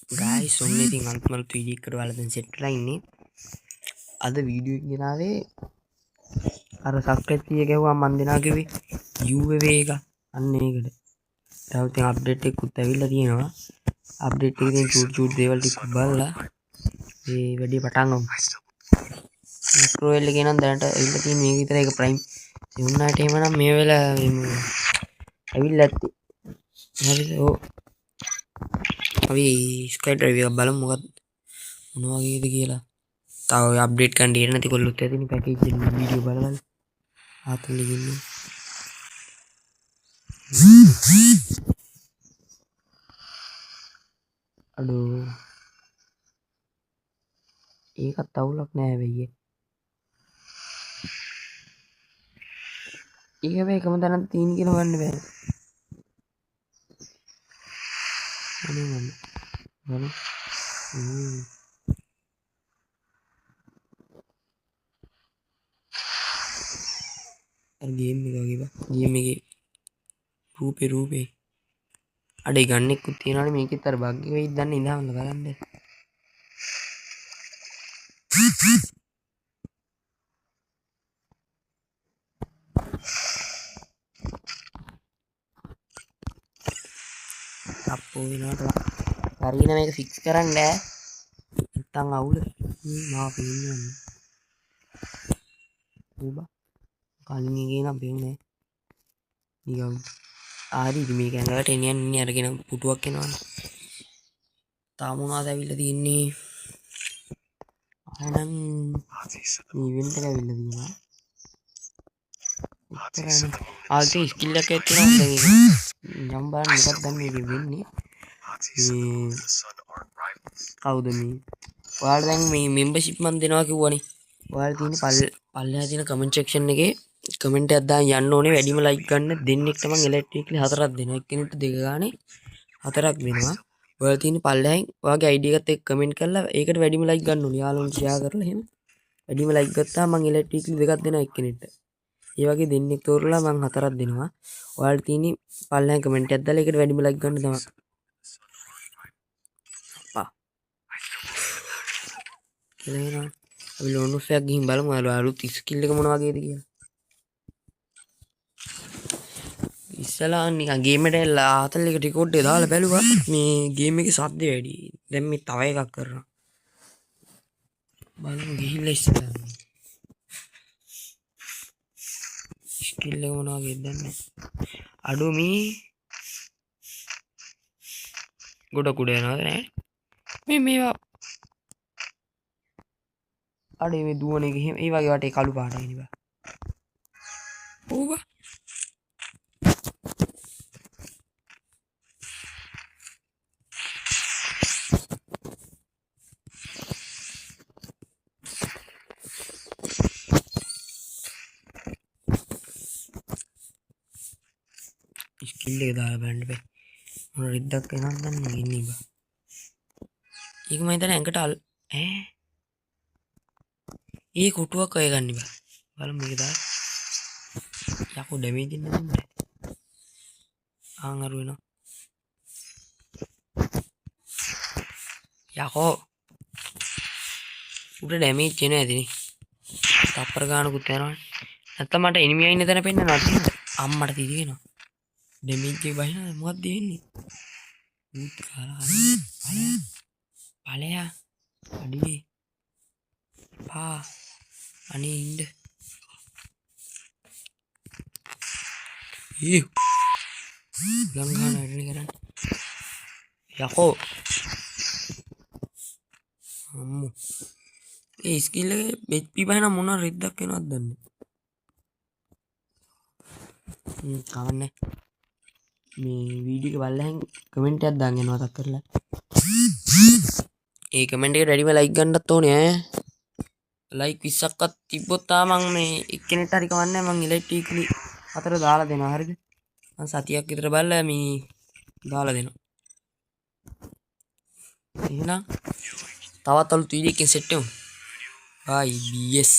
Guys ඔන්න ඉතින් අලුත් වීඩියෝ එකකට ඔයාලා දැන් සෙට් වෙලා ඉන්නේ. අද වීඩියෝ එක ගෙනාවේ අර සබ්ස්ක්‍රයිබ් කීය ගැහුවා මන් දෙනා කිව්වේ UAV එක අන්න ඒකට. තව ඉතින් අප්ඩේට් එකකුත් ඇවිල්ලා තියෙනවා. අප්ඩේට් එකේ තියෙන චූට් දේවල් ටික බලලා මේ වැඩි පටන් ගමු. මෙට්‍රෝ එල් එකේ නම් දැනට ඇවිල්ලා තියෙන මේක විතරයි. ඒක ප්‍රයිම් යුන්නාට එහෙමනම් මේ වෙලාව ඇවිල්ලා ඇත්තේ. හරිද? ඔව්. අපි ස්කයි ඩ්‍රයිව් එක බලමු මොකක්ද මොනවා වගේද කියලා. තව ඔය අප්ඩේට් කරන්න දෙන්නේ නැති කොල්ලොත් ඇතිනේ පැකේජ් එකේ වීඩියෝ බලලා ආතල් ඉන්නේ. අඩෝ ඒකත් අවුලක් නෑ වෙయ్యේ. ඒක හැබැයි එකම තැනක් තියෙන කියලා හොයන්න බෑ. අනේ මම බලමු. අර ගේම් එක වගේ බා. ගේම් එකේ රූපේ අඩේ ගන්නෙකුත් තියනවනේ මේකෙත් අර බග් එක වෙයිද දන්නේ ඉඳහන්න බලන්න. අප්පෝ වෙනවට හරියන මේක ෆික්ස් කරන්න බෑ. නැත්තම් අවුල. මාව පේන්නේ නැහැ. කලින් එකේ නම් පේන්නේ නිකන් ආරි මේක ඇඟට එනියන්නේ අරගෙන පුටුවක් එනවනේ. තාම මොනවද ඇවිල්ලා තියෙන්නේ? ආනම් ඉවෙන්ට් එක ඇවිල්ලා තියෙනවා. ආල්ටි ස්කිල් එකක් තියෙනවා දැන් ඒක. නම් බලන්න මොකක්ද දැන් මේක වෙන්නේ. කවුද මේ? ඔයාලා දැන් මේ මෙම්බර්ෂිප් මන් දෙනවා කිව්වනේ. ඔයාලා තියෙන පල්ලෙහා තියෙන කමෙන්ට් සෙක්ෂන් එකේ කමෙන්ට් එකක් දාන්න යන්න ඕනේ. වැඩිම ලයික් ගන්න දෙන්නෙක් තමයි ඉලෙක්ට්‍රිකලි 4ක් දෙනවා. එක්කෙනෙක්ට 2 ගානේ 4ක් වෙනවා. ඔයාලා තියෙන පල්ලෙහින් ඔයාගේ ID එකත් එක්ක කමෙන්ට් කරලා ඒකට වැඩිම ලයික් ගන්න ඕනේ. යාළුවන්ට ෂෙයා කරලා එහෙම. වැඩිම ලයික් ගත්තාම මම ඉලෙක්ට්‍රිකලි 2ක් දෙනවා එක්කෙනෙක්ට. ඒ වගේ දෙන්නෙක් තෝරලා මම 4ක් දෙනවා. ඔයාලා තියෙන පල්ලෙහින් කමෙන්ට් එකක් දාලා ඒකට වැඩිම ලයික් ගන්න තමයි. අප්පා. කියලා එනවා. අපි ලෝන් ඔෆ් එකක් ගිහින් බලමු අලුත් ස්කිල් එක මොන වගේද කියලා. ඉස්සලා නිකන් ගේම් එකට එලා ආතල් එක රෙකෝඩ් එක දාලා බැලුවා මේ ගේම් එකේ සද්ද වැඩි. දැන් මේ තව එකක් කරනවා. බලමු ගිහිල්ලා ඉස්සලා. ස්කිල් එක මොන වගේද දන්නේ. අඩෝ මේ ගොඩ කුඩ යනවාද නෑ. මේවා අඩේ මේ දුවන එක එහෙම ඒ වගේ වටේ කළු පාටයි නේ බා. ඕවා ස්කිල් එක දාලා බලන්න බෑ. මොන රිද්දක් එනවද දන්නේ ඉන්නේ බා. ඒක මම හිතන්නේ ඇඟට ඒ කොටුවක් අය ගන්න බා. බලමු මේක දාලා. යකෝ ඩැමේජ් එක නෙමෙයි. අරු වෙනවා. යකෝ උඩ ඩැමේජ් එනවා ඇතිනේ. තප්පර ගානකුත් යනවනේ. නැත්තම් මට එනිමියා ඉන්න තැන පෙන්නනවා නේද? අම්මට තිරිනවා. ඩැමේජ් එක බහිනවා මොකක්ද වෙන්නේ? ඌත් කාලා ඵලයා අඩියේ පා අනේ ඉන්න ලංඝාන වැඩනේ කරන්නේ යකෝ අම්මෝ ඒ ස්කිල් එක HP බහින මොන රෙද්දක් එනවද දන්නේ කවන්නේ මේ වීඩියෝ එක බලලා කමෙන්ට් එකක් දාන්න යනවා මතක් කරලා ඒ කමෙන්ට් එකට වැඩිම ලයික් ගන්නත් ඕනේ ඈ ලයික් 20ක්වත් තිබ්බොත් තාම මම මේ එක්කෙනෙක්ට හරි කවන්නේ මම ඉලෙක්ට්‍රිකලි 4 දාලා දෙනවා හරිද මම සතියක් විතර බලලා මේ දාලා දෙනවා එහෙනම් තවත් අලුත් වීඩියෝ එකකින් සෙට් වෙමු bye BS